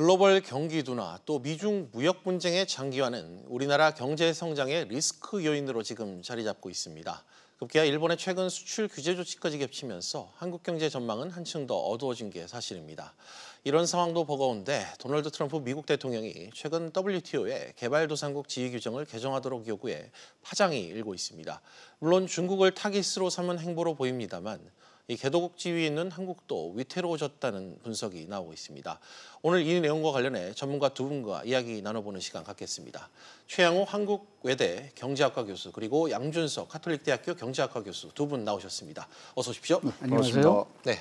글로벌 경기둔화 또 미중 무역 분쟁의 장기화는 우리나라 경제 성장의 리스크 요인으로 지금 자리 잡고 있습니다. 급기야 일본의 최근 수출 규제 조치까지 겹치면서 한국 경제 전망은 한층 더 어두워진 게 사실입니다. 이런 상황도 버거운데 도널드 트럼프 미국 대통령이 최근 WTO의 개발도상국 지위 규정을 개정하도록 요구해 파장이 일고 있습니다. 물론 중국을 타깃으로 삼은 행보로 보입니다만 이 개도국 지위에 있는 한국도 위태로워졌다는 분석이 나오고 있습니다. 오늘 이 내용과 관련해 전문가 두 분과 이야기 나눠보는 시간 갖겠습니다. 최양호 한국외대 경제학과 교수 그리고 양준석 가톨릭대학교 경제학과 교수 두 분 나오셨습니다. 어서 오십시오. 네, 안녕하세요. 네.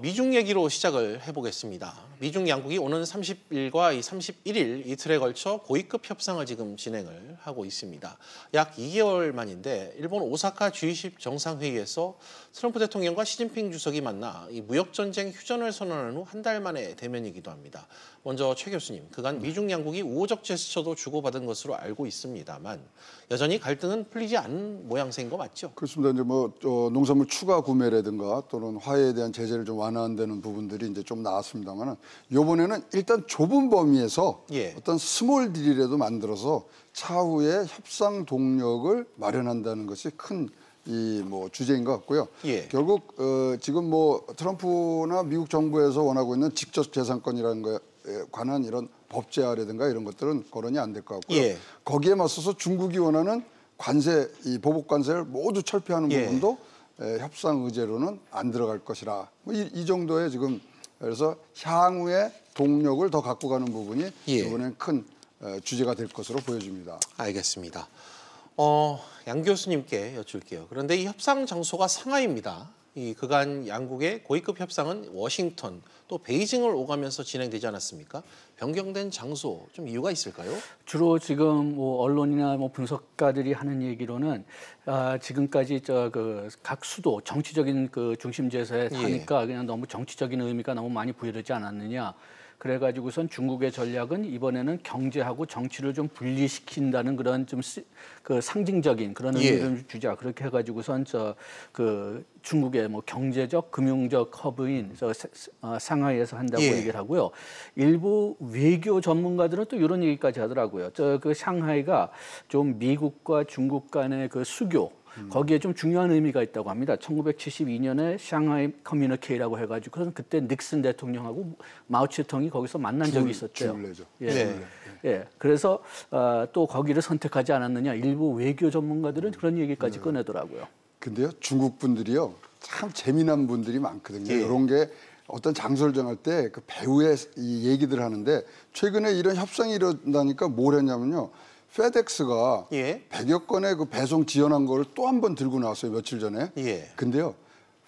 미중 얘기로 시작을 해보겠습니다. 미중 양국이 오는 30일과 31일 이틀에 걸쳐 고위급 협상을 지금 진행을 하고 있습니다. 약 2개월 만인데 일본 오사카 G20 정상회의에서 트럼프 대통령과 시진핑 주석이 만나 이 무역전쟁 휴전을 선언한 후 한 달 만의 대면이기도 합니다. 먼저 최 교수님, 그간 미중 양국이 우호적 제스처도 주고받은 것으로 알고 있습니다만 여전히 갈등은 풀리지 않은 모양새인 거 맞죠? 그렇습니다. 이제 농산물 추가 구매라든가 또는 화해에 대한 제재를 좀 완화한다는 부분들이 이제 좀 나왔습니다만은 이번에는 일단 좁은 범위에서 어떤 스몰 딜이라도 만들어서 차후에 협상 동력을 마련한다는 것이 큰 주제인 것 같고요. 결국 지금 트럼프나 미국 정부에서 원하고 있는 직접 재산권이라는 거에 관한 이런 법제화라든가 이런 것들은 거론이 안 될 것 같고요. 거기에 맞서서 중국이 원하는 관세, 이 보복 관세를 모두 철폐하는 부분도 협상 의제로는 안 들어갈 것이라. 이 정도의 지금 그래서 향후의 동력을 더 갖고 가는 부분이 이번엔 큰 주제가 될 것으로 보여집니다. 알겠습니다. 양 교수님께 여쭐게요. 그런데 이 협상 장소가 상하이입니다. 이 그간 양국의 고위급 협상은 워싱턴 또 베이징을 오가면서 진행되지 않았습니까? 변경된 장소 좀 이유가 있을까요? 주로 지금 언론이나 분석가들이 하는 얘기로는 지금까지 각 수도 정치적인 중심지에서 하니까 그냥 너무 정치적인 의미가 너무 많이 부여되지 않았느냐. 그래가지고선 중국의 전략은 이번에는 경제하고 정치를 좀 분리시킨다는 그런 좀 상징적인 그런 의미를 주자. 그렇게 해가지고선 중국의 경제적, 금융적 허브인 상하이에서 한다고 얘기를 하고요. 일부 외교 전문가들은 또 이런 얘기까지 하더라고요. 상하이가 좀 미국과 중국 간의 수교 거기에 좀 중요한 의미가 있다고 합니다. 1972년에 샹하이 커뮤니케이라고 해가지고 그래서 그때 닉슨 대통령하고 마오쩌둥이 거기서 만난 적이 있었대요. 그래서 또 거기를 선택하지 않았느냐. 일부 외교 전문가들은 그런 얘기까지 꺼내더라고요. 근데요, 중국 분들이요 참 재미난 분들이 많거든요. 이런 게 어떤 장소를 정할 때 그 배우의 이 얘기들 하는데 최근에 이런 협상이 일어나니까 뭘 했냐면요. 페덱스가 100여 건의 배송 지연한 걸 또 한 번 들고 나왔어요. 며칠 전에. 근데요.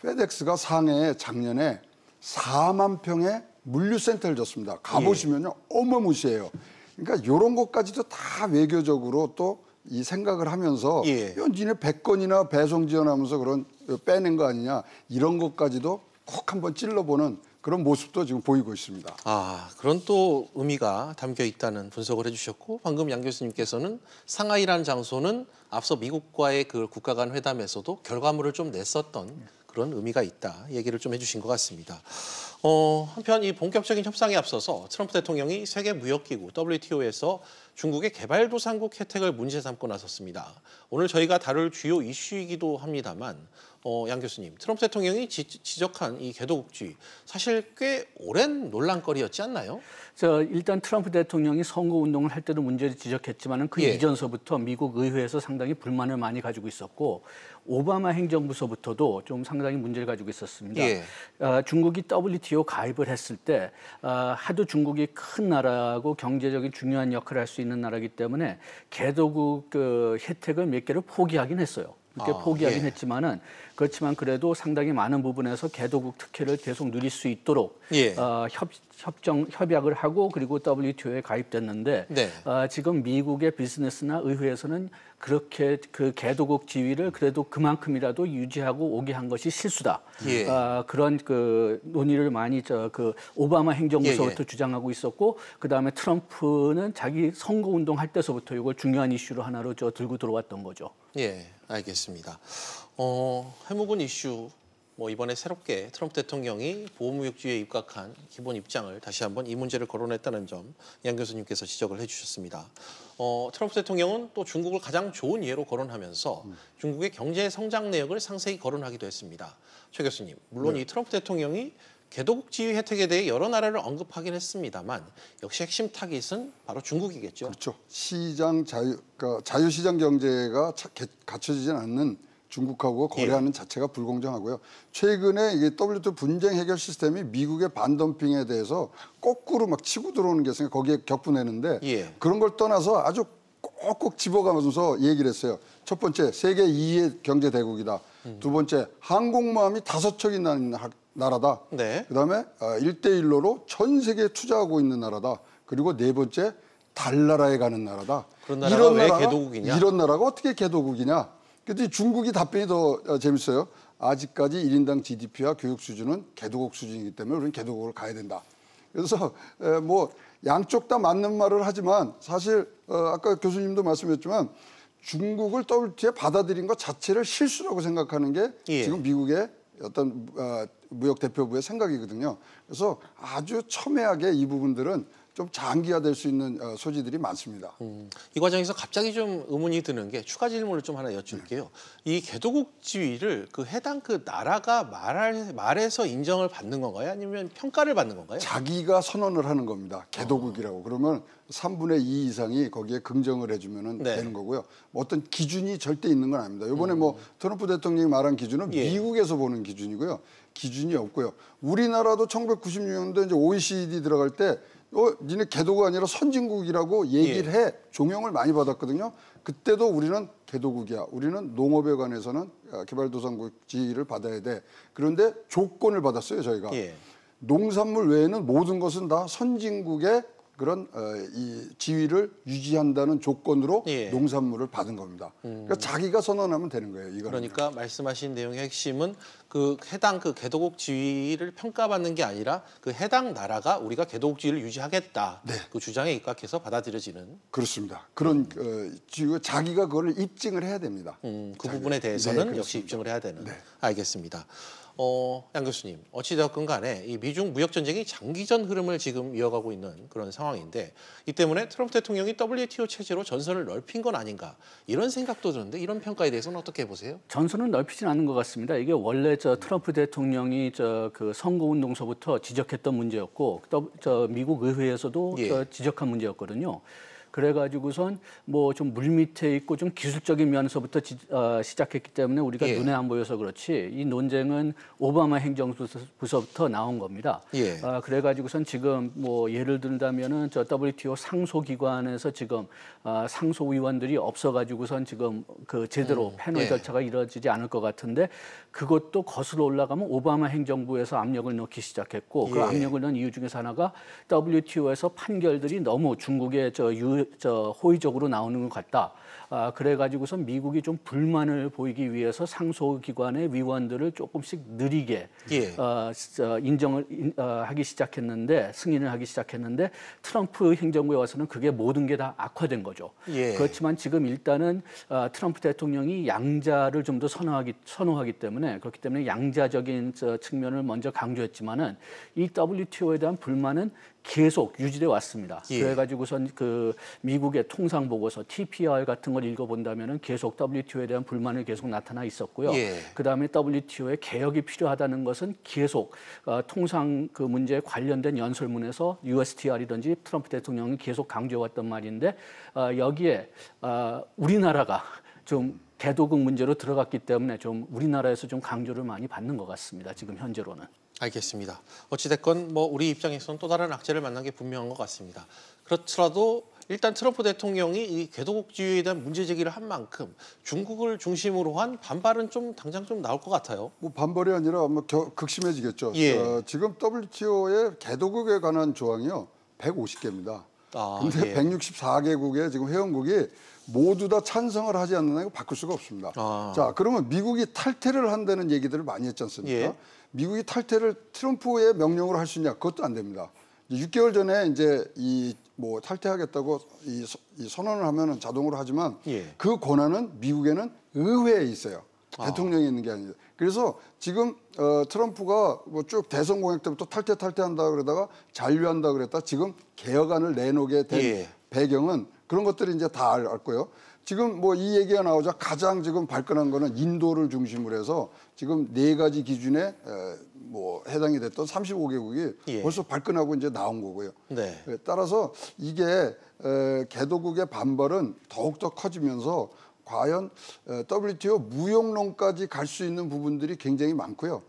페덱스가 상해에 작년에 4만 평의 물류센터를 줬습니다. 가보시면요. 어마무시해요. 그러니까 이런 것까지도 다 외교적으로 또 이 생각을 하면서 니네 100건이나 배송 지연하면서 그런 빼낸 거 아니냐. 이런 것까지도 콕 한번 찔러보는 그런 모습도 지금 보이고 있습니다. 그런 또 의미가 담겨 있다는 분석을 해주셨고 방금 양 교수님께서는 상하이라는 장소는 앞서 미국과의 그 국가 간 회담에서도 결과물을 좀 냈었던 그런 의미가 있다 얘기를 좀 해주신 것 같습니다. 한편 이 본격적인 협상에 앞서서 트럼프 대통령이 세계무역기구 WTO에서 중국의 개발도상국 혜택을 문제 삼고 나섰습니다. 오늘 저희가 다룰 주요 이슈이기도 합니다만 양 교수님, 트럼프 대통령이 지적한 이 개도국주의 사실 꽤 오랜 논란거리였지 않나요? 일단 트럼프 대통령이 선거운동을 할 때도 문제를 지적했지만 그 이전서부터 미국 의회에서 상당히 불만을 많이 가지고 있었고 오바마 행정부서부터도 좀 상당히 문제를 가지고 있었습니다. 중국이 WTO 가입을 했을 때 하도 중국이 큰 나라고 경제적인 중요한 역할을 할 수 있는 나라이기 때문에 개도국 혜택을 몇 개를 포기하긴 했어요. 이렇게 포기하긴 했지만은 그렇지만 그래도 상당히 많은 부분에서 개도국 특혜를 계속 누릴 수 있도록 협약을 하고 그리고 WTO에 가입됐는데 지금 미국의 비즈니스나 의회에서는 그렇게 그 개도국 지위를 그래도 그만큼이라도 유지하고 오게 한 것이 실수다. 그런 논의를 많이 오바마 행정부서부터 주장하고 있었고 그다음에 트럼프는 자기 선거운동 할 때서부터 이걸 중요한 이슈로 하나로 들고 들어왔던 거죠. 알겠습니다. 해묵은 이슈 뭐 이번에 새롭게 트럼프 대통령이 보호무역주의에 입각한 기본 입장을 다시 한번 이 문제를 거론했다는 점 양 교수님께서 지적을 해주셨습니다. 트럼프 대통령은 또 중국을 가장 좋은 예로 거론하면서 중국의 경제 성장 내역을 상세히 거론하기도 했습니다. 최 교수님, 물론 이 트럼프 대통령이 개도국 지위 혜택에 대해 여러 나라를 언급하긴 했습니다만 역시 핵심 타깃은 바로 중국이겠죠. 그렇죠. 시장 그러니까 자유시장 경제가 갖춰지진 않는 중국하고 거래하는 자체가 불공정하고요. 최근에 이게 WTO 분쟁 해결 시스템이 미국의 반덤핑에 대해서 거꾸로 막 치고 들어오는 게 있으니까 거기에 격분했는데 그런 걸 떠나서 아주 꼭꼭 집어가면서 얘기를 했어요. 첫 번째, 세계 2위 경제 대국이다. 두 번째, 항공모함이 5척이 나는 나라다. 그다음에 1대1로로 전 세계에 투자하고 있는 나라다. 그리고 네 번째, 달나라에 가는 나라다. 그런 나라가 왜 개도국이냐? 이런 나라가 어떻게 개도국이냐? 근데 중국이 답변이 더 재밌어요. 아직까지 1인당 GDP와 교육 수준은 개도국 수준이기 때문에 우리는 개도국을 가야 된다. 그래서 뭐 양쪽 다 맞는 말을 하지만 사실 아까 교수님도 말씀했지만 중국을 WTO에 받아들인 것 자체를 실수라고 생각하는 게 지금 미국의 어떤 무역 대표부의 생각이거든요. 그래서 아주 첨예하게 이 부분들은 좀 장기화될 수 있는 소지들이 많습니다. 이 과정에서 갑자기 좀 의문이 드는 게 추가 질문을 좀 하나 여쭐게요. 이 개도국 지위를 그 해당 그 나라가 말해서 인정을 받는 건가요? 아니면 평가를 받는 건가요? 자기가 선언을 하는 겁니다. 개도국이라고. 그러면 3분의 2 이상이 거기에 긍정을 해주면 되는 거고요. 어떤 기준이 절대 있는 건 아닙니다. 이번에 뭐 트럼프 대통령이 말한 기준은 미국에서 보는 기준이고요. 기준이 없고요. 우리나라도 1996년도 이제 OECD 들어갈 때 니네 개도국 아니라 선진국이라고 얘기를 해 종용을 많이 받았거든요. 그때도 우리는 개도국이야. 우리는 농업에 관해서는 개발도상국 지위를 받아야 돼. 그런데 조건을 받았어요, 저희가. 농산물 외에는 모든 것은 다 선진국의 그런 이 지위를 유지한다는 조건으로 농산물을 받은 겁니다. 그러니까 자기가 선언하면 되는 거예요. 이거는. 그러니까 말씀하신 내용의 핵심은 그 해당 그 개도국 지위를 평가받는 게 아니라 그 해당 나라가 우리가 개도국 지위를 유지하겠다. 그 주장에 입각해서 받아들여지는. 그렇습니다. 그런 자기가 그걸 입증을 해야 됩니다. 그 부분에 대해서는 역시 입증을 해야 되는. 알겠습니다. 양 교수님, 어찌되었건 간에 이 미중 무역 전쟁이 장기전 흐름을 지금 이어가고 있는 그런 상황인데 이 때문에 트럼프 대통령이 WTO 체제로 전선을 넓힌 건 아닌가 이런 생각도 드는데 이런 평가에 대해서는 어떻게 보세요? 전선은 넓히진 않은 것 같습니다. 이게 원래 트럼프 대통령이 그 선거운동서부터 지적했던 문제였고 미국 의회에서도 지적한 문제였거든요. 그래가지고선 뭐 좀 물밑에 있고 좀 기술적인 면에서부터 시작했기 때문에 우리가 눈에 안 보여서 그렇지 이 논쟁은 오바마 행정부서부터 나온 겁니다. 그래가지고선 지금 뭐 예를 든다면은 WTO 상소기관에서 지금 상소위원들이 없어가지고선 지금 그 제대로 패널 절차가 이루어지지 않을 것 같은데 그것도 거슬러 올라가면 오바마 행정부에서 압력을 넣기 시작했고 그 압력을 넣은 이유 중에서 하나가 WTO에서 판결들이 너무 중국의 호의적으로 나오는 것 같다. 그래가지고서 미국이 좀 불만을 보이기 위해서 상소기관의 위원들을 조금씩 느리게 인정을 하기 시작했는데 승인을 하기 시작했는데 트럼프 행정부에 와서는 그게 모든 게 다 악화된 거죠. 그렇지만 지금 일단은 트럼프 대통령이 양자를 좀 더 선호하기 때문에 그렇기 때문에 양자적인 측면을 먼저 강조했지만은 이 WTO에 대한 불만은 계속 유지돼 왔습니다. 그래가지고선 그 미국의 통상 보고서 TPR 같은 걸 읽어본다면은 계속 WTO에 대한 불만이 계속 나타나 있었고요. 그 다음에 WTO의 개혁이 필요하다는 것은 계속 통상 그 문제에 관련된 연설문에서 USTR이든지 트럼프 대통령이 계속 강조해왔던 말인데 여기에 우리나라가 좀 개도국 문제로 들어갔기 때문에 좀 우리나라에서 좀 강조를 많이 받는 것 같습니다. 지금 현재로는. 알겠습니다. 어찌됐건 뭐 우리 입장에서는 또 다른 악재를 만난 게 분명한 것 같습니다. 그렇더라도 일단 트럼프 대통령이 이 개도국 지위에 대한 문제 제기를 한 만큼 중국을 중심으로 한 반발은 좀 당장 좀 나올 것 같아요. 뭐 반발이 아니라 아마 극심해지겠죠. 지금 WTO의 개도국에 관한 조항이요 150개입니다. 근데 164개국의 지금 회원국이 모두 다 찬성을 하지 않는 한 바꿀 수가 없습니다. 자, 그러면 미국이 탈퇴를 한다는 얘기들을 많이 했지 않습니까? 미국이 탈퇴를 트럼프의 명령으로 할 수 있냐? 그것도 안 됩니다. 6개월 전에 이제 뭐 탈퇴하겠다고 이 선언을 하면은 자동으로 하지만 그 권한은 미국에는 의회에 있어요. 대통령이 있는 게 아니에요. 그래서 지금 트럼프가 뭐 쭉 대선 공약 때부터 탈퇴한다 그러다가 잔류한다 그랬다 지금 개혁안을 내놓게 된 배경은 그런 것들이 이제 다 알 거예요. 지금 뭐 이 얘기가 나오자 가장 지금 발끈한 거는 인도를 중심으로 해서 지금 4가지 기준에 뭐 해당이 됐던 35개국이 벌써 발끈하고 이제 나온 거고요. 네. 따라서 이게 개도국의 반발은 더욱더 커지면서 과연 WTO 무역론까지 갈 수 있는 부분들이 굉장히 많고요.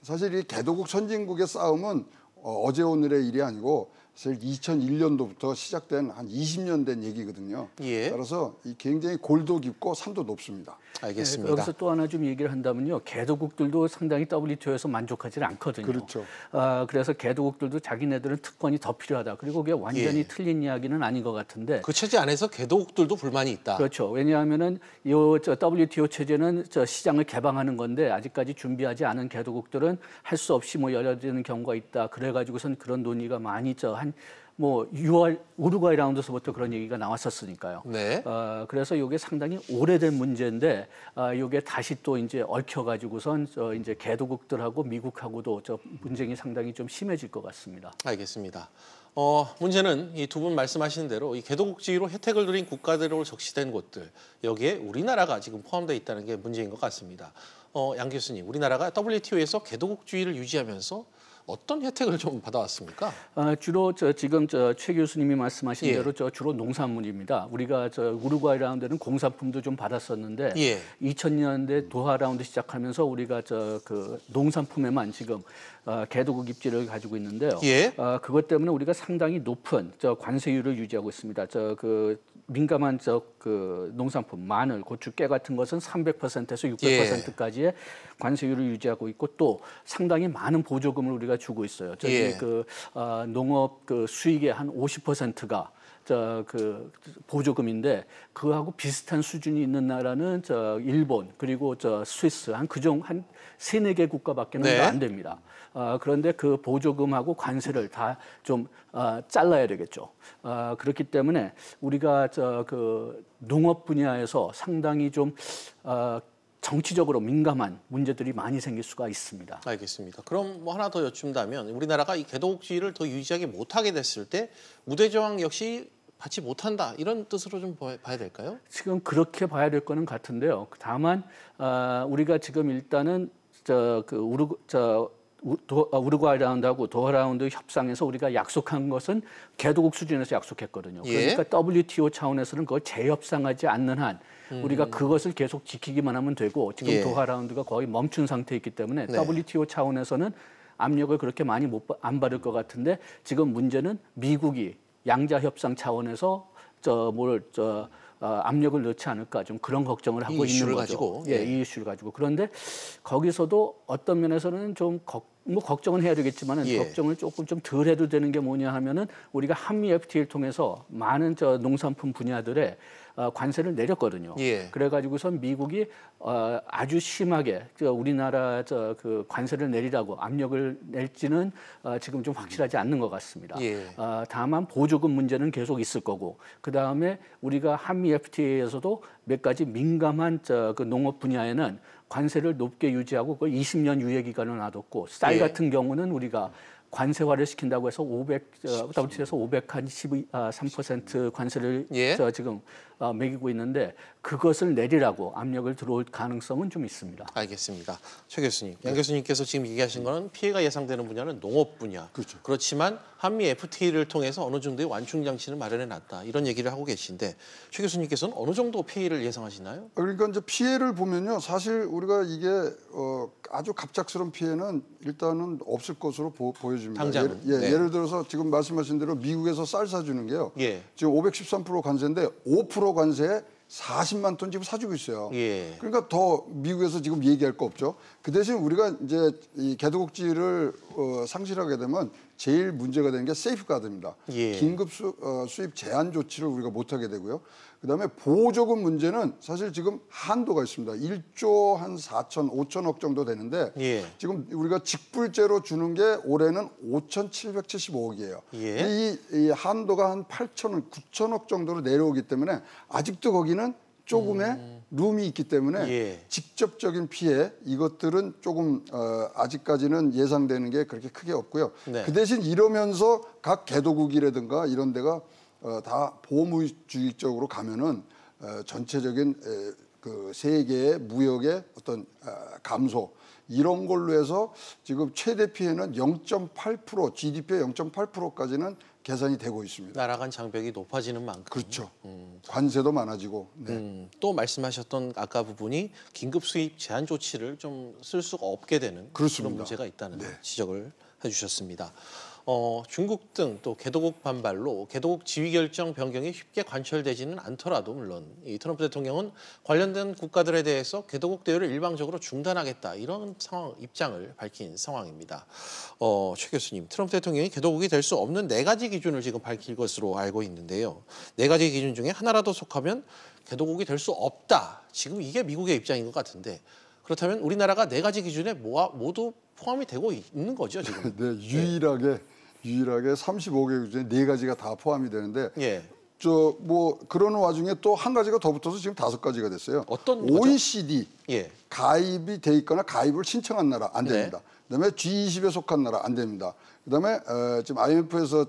사실 이 개도국 선진국의 싸움은 어제 오늘의 일이 아니고 사실 2001년도부터 시작된 한 20년 된 얘기거든요. 따라서 이 굉장히 골도 깊고 산도 높습니다. 알겠습니다. 여기서 또 하나 좀 얘기를 한다면요. 개도국들도 상당히 WTO에서 만족하지 않거든요. 그렇죠. 그래서 개도국들도 자기네들은 특권이 더 필요하다. 그리고 그게 완전히 틀린 이야기는 아닌 것 같은데. 그 체제 안에서 개도국들도 불만이 있다. 그렇죠. 왜냐하면은 저 WTO 체제는 저 시장을 개방하는 건데 아직까지 준비하지 않은 개도국들은 할 수 없이 뭐 열려지는 경우가 있다. 그래가지고선 그런 논의가 많이 뭐 6월 우루과이 라운드에서부터 그런 얘기가 나왔었으니까요. 네. 그래서 이게 상당히 오래된 문제인데 이게 다시 또 이제 얽혀가지고선 이제 개도국들하고 미국하고도 분쟁이 상당히 좀 심해질 것 같습니다. 알겠습니다. 문제는 이 두 분 말씀하신 대로 이 개도국주의로 혜택을 누린 국가대로 적시된 곳들 여기에 우리나라가 지금 포함되어 있다는 게 문제인 것 같습니다. 양 교수님, 우리나라가 WTO에서 개도국주의를 유지하면서 어떤 혜택을 좀 받아왔습니까? 주로 지금 최 교수님이 말씀하신 대로 주로 농산물입니다. 우리가 우루과이 라운드는 공산품도 좀 받았었는데 2000년대 도하 라운드 시작하면서 우리가 그 농산품에만 지금 개도국 입지를 가지고 있는데요. 그것 때문에 우리가 상당히 높은 관세율을 유지하고 있습니다. 그 민감한 그 농산품, 마늘, 고추, 깨 같은 것은 300%에서 600%까지의 관세율을 유지하고 있고 또 상당히 많은 보조금을 우리가 주고 있어요. 그 농업 그 수익의 한 50%가 그 보조금인데 그하고 비슷한 수준이 있는 나라는 일본 그리고 스위스 한 3-4개 국가밖에는 안 됩니다. 그런데 그 보조금하고 관세를 다 좀 잘라야 되겠죠. 그렇기 때문에 우리가 그 농업 분야에서 상당히 좀 정치적으로 민감한 문제들이 많이 생길 수가 있습니다. 알겠습니다. 그럼 뭐 하나 더 여쭙다면 우리나라가 이 개도국주의를 더 유지하지 못하게 됐을 때 무대저항 역시 받지 못한다 이런 뜻으로 좀 봐야 될까요? 지금 그렇게 봐야 될 거는 같은데요. 다만 우리가 지금 일단은 우루과이 라운드하고 도하 라운드 협상에서 우리가 약속한 것은 개도국 수준에서 약속했거든요. 그러니까 WTO 차원에서는 그걸 재협상하지 않는 한 우리가 그것을 계속 지키기만 하면 되고 지금 도하 라운드가 거의 멈춘 상태에 있기 때문에 WTO 차원에서는 압력을 그렇게 많이 안 받을 것 같은데 지금 문제는 미국이 양자 협상 차원에서 압력을 넣지 않을까 좀 그런 걱정을 하고 있는 거죠. 이 이슈를 가지고. 그런데 거기서도 어떤 면에서는 좀 걱정은 해야 되겠지만은 걱정을 조금 좀 덜 해도 되는 게 뭐냐 하면은 우리가 한미 FTA를 통해서 많은 농산품 분야들에 관세를 내렸거든요. 그래가지고선 미국이 아주 심하게 우리나라 그 관세를 내리라고 압력을 낼지는 지금 좀 확실하지 않는 것 같습니다. 다만 보조금 문제는 계속 있을 거고 그 다음에 우리가 한미 FTA에서도 몇 가지 민감한 그 농업 분야에는 관세를 높게 유지하고 그 20년 유예 기간을 놔뒀고 쌀 같은 경우는 우리가 관세화를 시킨다고 해서 WTO에서 513% 관세를 지금 매기고 있는데 그것을 내리라고 압력을 들어올 가능성은 좀 있습니다. 알겠습니다. 최 교수님, 양 교수님께서 지금 얘기하신 거는 피해가 예상되는 분야는 농업 분야. 그렇죠. 그렇지만 한미 FTA를 통해서 어느 정도의 완충 장치를 마련해놨다 이런 얘기를 하고 계신데 최 교수님께서는 어느 정도 피해를 예상하시나요? 그러니까 이제 피해를 보면요, 사실 우리가 이게 아주 갑작스러운 피해는 일단은 없을 것으로 보여집니다. 당장. 예를 들어서 지금 말씀하신 대로 미국에서 쌀 사주는 게요. 지금 513% 관세인데 5% 관세에 40만 톤 지금 사주고 있어요. 그러니까 더 미국에서 지금 얘기할 거 없죠. 그 대신 우리가 이제 이 개도국주의를 상실하게 되면 제일 문제가 되는 게 세이프가드입니다. 긴급 수입 제한 조치를 우리가 못하게 되고요. 그다음에 보조금 문제는 사실 지금 한도가 있습니다. 1조 한 5천억 정도 되는데 지금 우리가 직불제로 주는 게 올해는 5,775억이에요. 이 한도가 한 8천억, 9천억 정도로 내려오기 때문에 아직도 거기는 조금의 룸이 있기 때문에 직접적인 피해 이것들은 조금 아직까지는 예상되는 게 그렇게 크게 없고요. 네. 그 대신 이러면서 각 개도국이라든가 이런 데가 다 보호무주의적으로 가면은 전체적인 그 세계의 무역의 어떤 감소 이런 걸로 해서 지금 최대 피해는 0.8% GDP의 0.8%까지는 계산이 되고 있습니다. 나라 간 장벽이 높아지는 만큼. 그렇죠. 관세도 많아지고. 네. 또 말씀하셨던 아까 부분이 긴급 수입 제한 조치를 좀 쓸 수가 없게 되는 그렇습니다. 그런 문제가 있다는 네. 지적을 해주셨습니다. 중국 등 또 개도국 반발로 개도국 지위 결정 변경이 쉽게 관철되지는 않더라도 물론 이 트럼프 대통령은 관련된 국가들에 대해서 개도국 대우를 일방적으로 중단하겠다 이런 입장을 밝힌 상황입니다. 최 교수님, 트럼프 대통령이 개도국이 될 수 없는 4가지 기준을 지금 밝힐 것으로 알고 있는데요. 4가지 기준 중에 하나라도 속하면 개도국이 될 수 없다. 지금 이게 미국의 입장인 것 같은데 그렇다면 우리나라가 4가지 기준에 모두 포함이 되고 있는 거죠 지금? 네, 유일하게 35개 중에 4가지가 다 포함이 되는데 뭐 그러는 와중에 또 한 가지가 더 붙어서 지금 5가지가 됐어요. 어떤 거죠? OECD 가입이 돼 있거나 가입을 신청한 나라 안 됩니다. 그다음에 G20에 속한 나라 안 됩니다. 그다음에 지금 IMF에서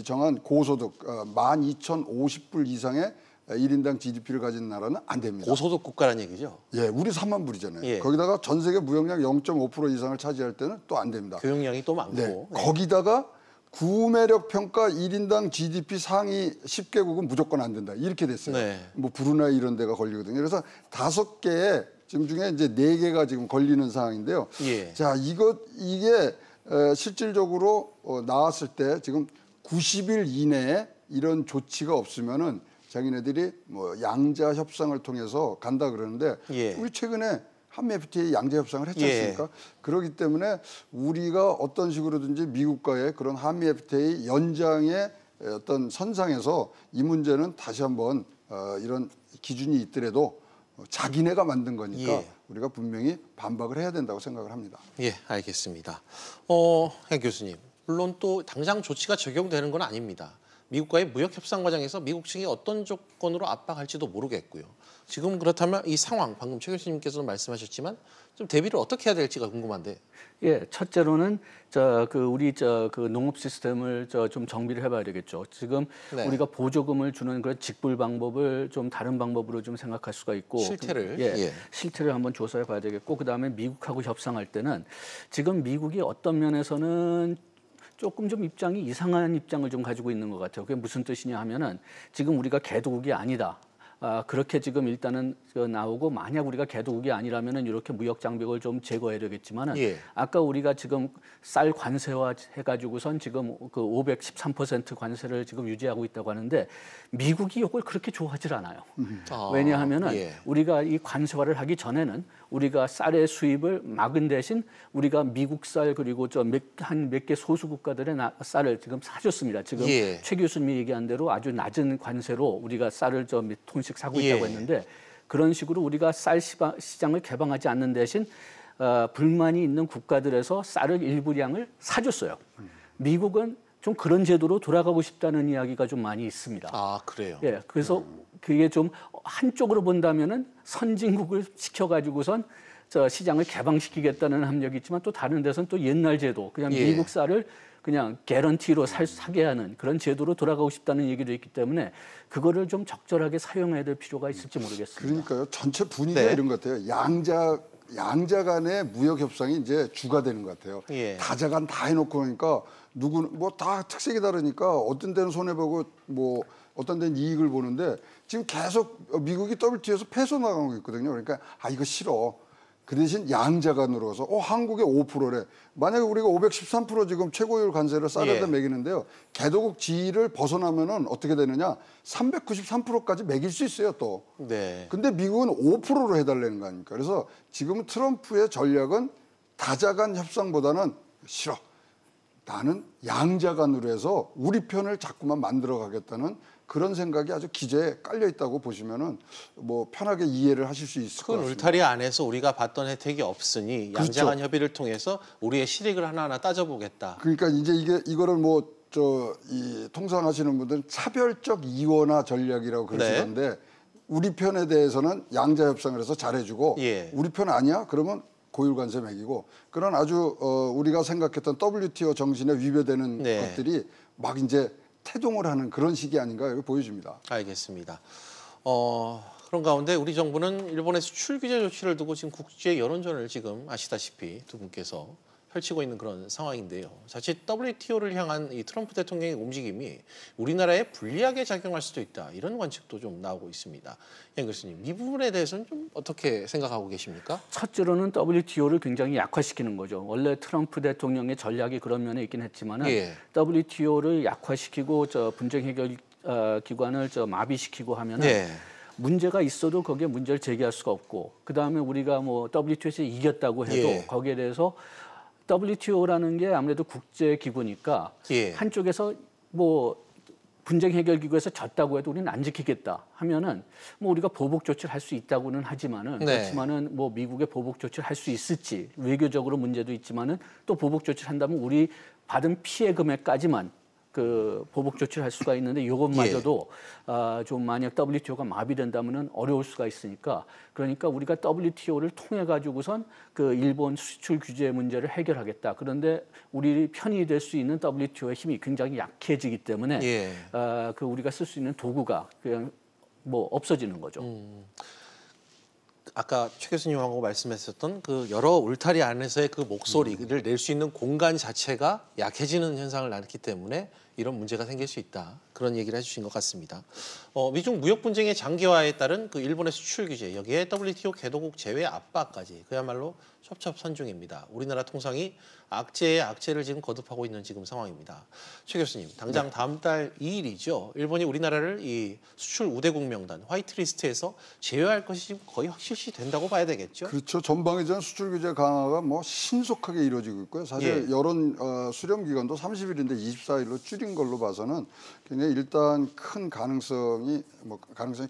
정한 고소득 12,050불 이상의 1인당 GDP를 가진 나라는 안 됩니다. 고소득 국가라는 얘기죠? 예, 우리 3만 불이잖아요. 거기다가 전 세계 무역량 0.5% 이상을 차지할 때는 또 안 됩니다. 교역량이 또 많고. 거기다가 구매력 평가 1인당 GDP 상위 10개국은 무조건 안 된다. 이렇게 됐어요. 뭐 브루나이 이런 데가 걸리거든요. 그래서 5개의 지금 중에 이제 4개가 지금 걸리는 상황인데요. 자, 이게 실질적으로 나왔을 때 지금 90일 이내에 이런 조치가 없으면은 자기네들이 뭐 양자 협상을 통해서 간다 그러는데 우리 최근에 한미 FTA 양자 협상을 했지 않습니까? 그렇기 때문에 우리가 어떤 식으로든지 미국과의 그런 한미 FTA 연장의 어떤 선상에서 이 문제는 다시 한번 이런 기준이 있더라도 자기네가 만든 거니까 우리가 분명히 반박을 해야 된다고 생각을 합니다. 예, 알겠습니다. 해 교수님, 물론 또 당장 조치가 적용되는 건 아닙니다. 미국과의 무역 협상 과정에서 미국 측이 어떤 조건으로 압박할지도 모르겠고요. 지금 그렇다면 이 상황, 방금 최 교수님께서도 말씀하셨지만 좀 대비를 어떻게 해야 될지가 궁금한데. 예, 첫째로는 우리 농업 시스템을 좀 정비를 해봐야 되겠죠. 지금 우리가 보조금을 주는 그런 직불 방법을 좀 다른 방법으로 좀 생각할 수가 있고 실태를 실태를 한번 조사해봐야 되겠고 그다음에 미국하고 협상할 때는 지금 미국이 어떤 면에서는 조금 좀 입장이 이상한 입장을 좀 가지고 있는 것 같아요. 그게 무슨 뜻이냐 하면은 지금 우리가 개도국이 아니다. 그렇게 지금 일단은 나오고 만약 우리가 개도국이 아니라면은 이렇게 무역 장벽을 좀 제거해야 되겠지만은 아까 우리가 지금 쌀 관세화 해가지고선 지금 그 513% 관세를 지금 유지하고 있다고 하는데 미국이 이걸 그렇게 좋아하질 않아요. 왜냐하면은 우리가 이 관세화를 하기 전에는 우리가 쌀의 수입을 막은 대신 우리가 미국 쌀 그리고 한 몇 개 소수 국가들의 쌀을 지금 사줬습니다. 지금 최 교수님이 얘기한 대로 아주 낮은 관세로 우리가 쌀을 몇 톤씩 사고 있다고 했는데 그런 식으로 우리가 쌀 시장을 개방하지 않는 대신 불만이 있는 국가들에서 쌀을 일부량을 사줬어요. 미국은 좀 그런 제도로 돌아가고 싶다는 이야기가 좀 많이 있습니다. 아, 그래요? 예, 그래서 그게 좀 한쪽으로 본다면은 선진국을 시켜가지고선 시장을 개방시키겠다는 압력이 있지만 또 다른 데서는 또 옛날 제도, 그냥 미국 쌀을 그냥 개런티로 사게 하는 그런 제도로 돌아가고 싶다는 얘기도 있기 때문에 그거를 좀 적절하게 사용해야 될 필요가 있을지 모르겠습니다. 그러니까요. 전체 분위기가 이런 것 같아요. 양자 간의 무역 협상이 이제 주가 되는 것 같아요. 다자간 다 해놓고 그러니까 누구는 뭐 다 특색이 다르니까 어떤 데는 손해 보고 뭐 어떤 데는 이익을 보는데 지금 계속 미국이 WTO에서 패소 나가고 있거든요. 그러니까 이거 싫어. 그 대신 양자간으로서 한국에 5%래. 만약에 우리가 513% 지금 최고율 관세를 쌀에다 매기는데요. 개도국 지위를 벗어나면은 어떻게 되느냐? 393%까지 매길 수 있어요, 또. 근데 미국은 5%로 해달라는 거 아닙니까? 그래서 지금 트럼프의 전략은 다자간 협상보다는 싫어. 나는 양자간으로 해서 우리 편을 자꾸만 만들어 가겠다는 그런 생각이 아주 기저에 깔려 있다고 보시면은 뭐 편하게 이해를 하실 수 있을 것 같습니다. 울타리 안에서 우리가 받던 혜택이 없으니 양자간 협의를 통해서 우리의 실익을 하나하나 따져보겠다. 그러니까 이제 이거를 뭐 이 통상하시는 분들은 차별적 이원화 전략이라고 그러시던데 우리 편에 대해서는 양자 협상을 해서 잘해주고 예. 우리 편 아니야? 그러면 고율 관세 매기고 그런 아주 우리가 생각했던 WTO 정신에 위배되는 네. 것들이 막 이제 태동을 하는 그런 시기 아닌가 이렇게 보여집니다. 알겠습니다. 그런 가운데 우리 정부는 일본의 수출 규제 조치를 두고 지금 국제 여론전을 지금 아시다시피 두 분께서 펼치고 있는 그런 상황인데요. 자칫 WTO를 향한 이 트럼프 대통령의 움직임이 우리나라에 불리하게 작용할 수도 있다. 이런 관측도 좀 나오고 있습니다. 양 교수님, 이 부분에 대해서는 좀 어떻게 생각하고 계십니까? 첫째로는 WTO를 굉장히 약화시키는 거죠. 원래 트럼프 대통령의 전략이 그런 면에 있긴 했지만은 예. WTO를 약화시키고 분쟁 해결 기관을 마비시키고 하면은 네. 문제가 있어도 거기에 문제를 제기할 수가 없고 그 다음에 우리가 뭐 WTO에서 이겼다고 해도 예. 거기에 대해서 WTO라는 게 아무래도 국제 기구니까 예. 한쪽에서 뭐 분쟁 해결 기구에서 졌다고 해도 우리는 안 지키겠다 하면은 뭐 우리가 보복 조치를 할 수 있다고는 하지만은 네. 그렇지만은 뭐 미국의 보복 조치를 할 수 있을지 외교적으로 문제도 있지만은 또 보복 조치를 한다면 우리 받은 피해 금액까지만 그 보복 조치를 할 수가 있는데 이것마저도 좀 만약 WTO가 마비된다면은 어려울 수가 있으니까 그러니까 우리가 WTO를 통해 가지고선 그 일본 수출 규제 문제를 해결하겠다. 그런데 우리 편이 될 수 있는 WTO의 힘이 굉장히 약해지기 때문에 예. 그 우리가 쓸 수 있는 도구가 그냥 뭐 없어지는 거죠. 아까 최 교수님하고 말씀하셨던 그 여러 울타리 안에서의 그 목소리를 낼 수 있는 공간 자체가 약해지는 현상을 낳기 때문에 이런 문제가 생길 수 있다. 그런 얘기를 해주신 것 같습니다. 미중 무역 분쟁의 장기화에 따른 그 일본의 수출 규제, 여기에 WTO 개도국 제외 압박까지 그야말로 첩첩산중입니다. 우리나라 통상이 악재에 악재를 지금 거듭하고 있는 지금 상황입니다. 최 교수님, 당장 다음 달 2일이죠. 일본이 우리나라를 이 수출 우대국 명단, 화이트리스트에서 제외할 것이 지금 거의 확실시 된다고 봐야 되겠죠? 그렇죠. 전방위전 수출 규제 강화가 뭐 신속하게 이루어지고 있고요. 사실 예. 여론 수렴 기간도 30일인데 24일로 줄인 걸로 봐서는 굉장히 일단 큰 가능성이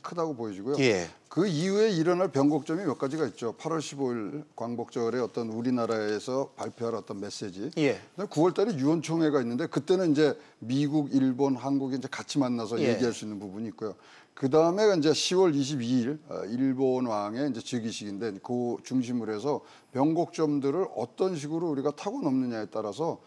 크다고 보여지고요. 예. 그 이후에 일어날 변곡점이 몇 가지가 있죠. 8월 15일 광복절에 어떤 우리나라에서 발표할 어떤 메시지. 예. 9월 달에 유엔 총회가 있는데 그때는 이제 미국, 일본, 한국이 이제 같이 만나서 예. 얘기할 수 있는 부분이 있고요. 그 다음에 이제 10월 22일 일본 왕의 이제 즉위식인데 그 중심으로 해서 변곡점들을 어떤 식으로 우리가 타고 넘느냐에 따라서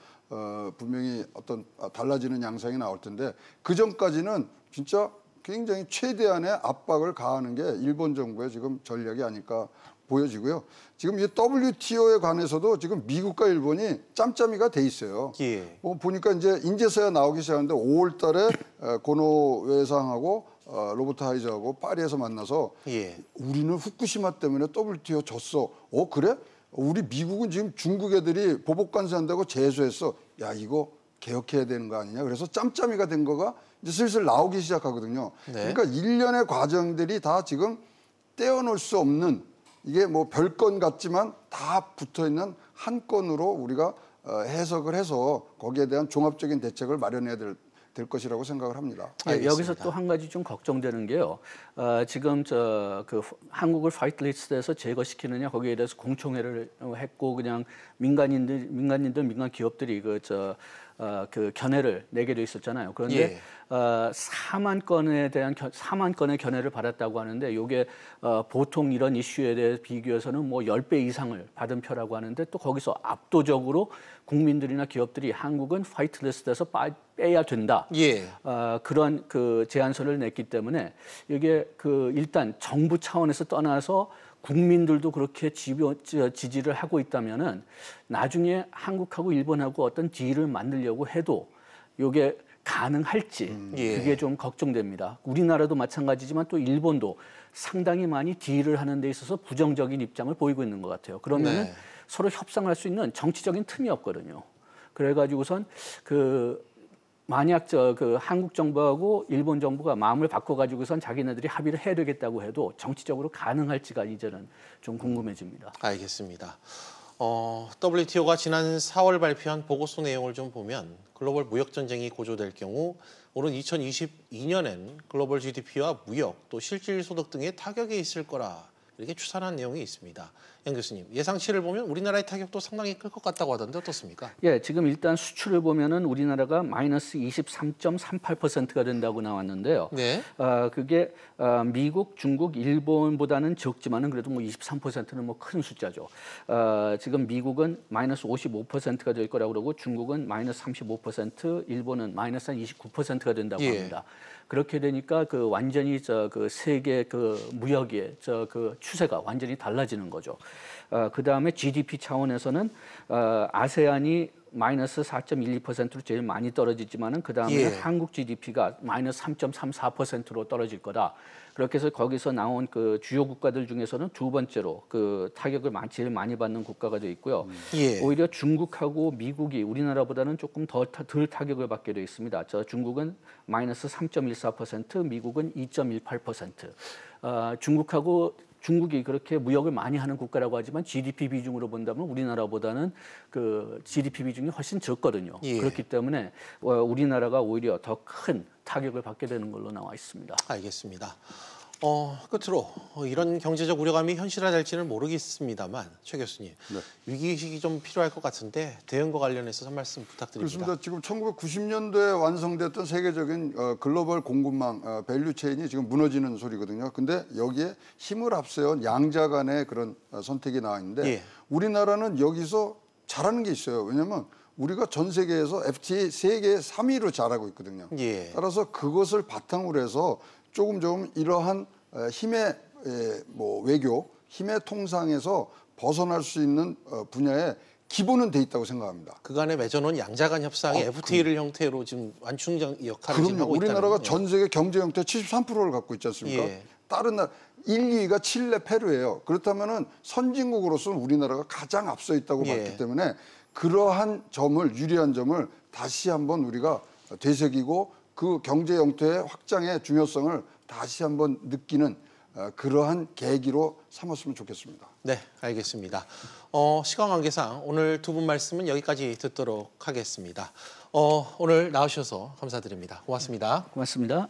분명히 어떤 달라지는 양상이 나올 텐데 그 전까지는 진짜 굉장히 최대한의 압박을 가하는 게 일본 정부의 지금 전략이 아닐까 보여지고요. 지금 이 WTO에 관해서도 지금 미국과 일본이 짬짬이가 돼 있어요. 예. 보니까 이제 인제서야 나오기 시작하는데 5월 달에 고노 외상하고 로버트 하이저하고 파리에서 만나서 예. 우리는 후쿠시마 때문에 WTO 졌어. 그래? 우리 미국은 지금 중국 애들이 보복 관세한다고 제소했어. 야, 이거 개혁해야 되는 거 아니냐. 그래서 짬짬이가 된 거가 이제 슬슬 나오기 시작하거든요. 네. 그러니까 일련의 과정들이 다 지금 떼어놓을 수 없는 이게 뭐 별건 같지만 다 붙어있는 한 건으로 우리가 해석을 해서 거기에 대한 종합적인 대책을 마련해야 될 것이라고 생각을 합니다. 예, 여기서 또 한 가지 좀 걱정되는 게요. 지금 한국을 화이트리스트에서 제거시키느냐 거기에 대해서 공청회를 했고 그냥 민간 기업들이 그 견해를 내게 돼 있었잖아요. 그런데 예. 4만 건의 견해를 받았다고 하는데 이게 보통 이런 이슈에 대해 비교해서는 뭐 10배 이상을 받은 표라고 하는데 또 거기서 압도적으로 국민들이나 기업들이 한국은 화이트리스트에서 빼야 된다. 예. 그런 그 제안서를 냈기 때문에 이게 그 일단 정부 차원에서 떠나서 국민들도 그렇게 지지를 하고 있다면은 나중에 한국하고 일본하고 어떤 딜을 만들려고 해도 이게 가능할지 예. 그게 좀 걱정됩니다. 우리나라도 마찬가지지만 또 일본도 상당히 많이 딜을 하는 데 있어서 부정적인 입장을 보이고 있는 것 같아요. 그러면은 네. 서로 협상할 수 있는 정치적인 틈이 없거든요. 그래가지고선 만약 한국 정부하고 일본 정부가 마음을 바꿔가지고선 자기네들이 합의를 해야 되겠다고 해도 정치적으로 가능할지가 이제는 좀 궁금해집니다. 알겠습니다. WTO가 지난 4월 발표한 보고서 내용을 좀 보면 글로벌 무역 전쟁이 고조될 경우 오는 2022년엔 글로벌 GDP와 무역 또 실질 소득 등에 타격이 있을 거라 이렇게 추산한 내용이 있습니다. 양 교수님, 예상치를 보면 우리나라의 타격도 상당히 클 것 같다고 하던데 어떻습니까? 예, 지금 일단 수출을 보면은 우리나라가 마이너스 23.38%가 된다고 나왔는데요. 네. 그게 미국, 중국, 일본보다는 적지만은 그래도 뭐 23%는 뭐 큰 숫자죠. 지금 미국은 마이너스 55%가 될 거라고 그러고 중국은 마이너스 35%, 일본은 마이너스 한 29%가 된다고 합니다. 그렇게 되니까 그 완전히 그 세계 그 무역의 그 추세가 완전히 달라지는 거죠. 그 다음에 GDP 차원에서는 아세안이 마이너스 4.12%로 제일 많이 떨어지지만은 그 다음에 한국 GDP가 마이너스 3.34%로 떨어질 거다. 그렇게 해서 거기서 나온 그 주요 국가들 중에서는 두 번째로 그 타격을 제일 많이 받는 국가가 돼 있고요. 오히려 중국하고 미국이 우리나라보다는 조금 덜 타격을 받게 돼 있습니다. 중국은 마이너스 3.14%, 미국은 2.18%. 중국이 그렇게 무역을 많이 하는 국가라고 하지만 GDP 비중으로 본다면 우리나라보다는 그 GDP 비중이 훨씬 적거든요. 그렇기 때문에 우리나라가 오히려 더 큰 타격을 받게 되는 걸로 나와 있습니다. 알겠습니다. 끝으로 이런 경제적 우려감이 현실화될지는 모르겠습니다만 최 교수님, 위기의식이 좀 필요할 것 같은데 대응과 관련해서 한 말씀 부탁드립니다. 그렇습니다. 지금 1990년도에 완성됐던 세계적인 글로벌 공급망 밸류체인이 지금 무너지는 소리거든요. 근데 여기에 힘을 앞세운 양자 간의 그런 선택이 나와 있는데 우리나라는 여기서 잘하는 게 있어요. 왜냐하면 우리가 전 세계에서 FTA 세계 3위로 잘하고 있거든요. 따라서 그것을 바탕으로 해서 조금 이러한 힘의 외교, 힘의 통상에서 벗어날 수 있는 분야에 기본은 돼 있다고 생각합니다. 그간에 맺어놓은 양자간 협상이 FTA를 형태로 지금 완충적 역할을 지금 하고 있다는. 우리나라가 전 세계 경제 형태 73%를 갖고 있지 않습니까? 다른 나라 1, 2위가 칠레, 페루예요. 그렇다면은 선진국으로서는 우리나라가 가장 앞서 있다고 봤기 때문에 그러한 점을 유리한 점을 다시 한번 우리가 되새기고 그 경제 형태의 확장의 중요성을 다시 한번 느끼는 그러한 계기로 삼았으면 좋겠습니다. 네, 알겠습니다. 시간 관계상 오늘 두 분 말씀은 여기까지 듣도록 하겠습니다. 오늘 나오셔서 감사드립니다. 고맙습니다. 고맙습니다.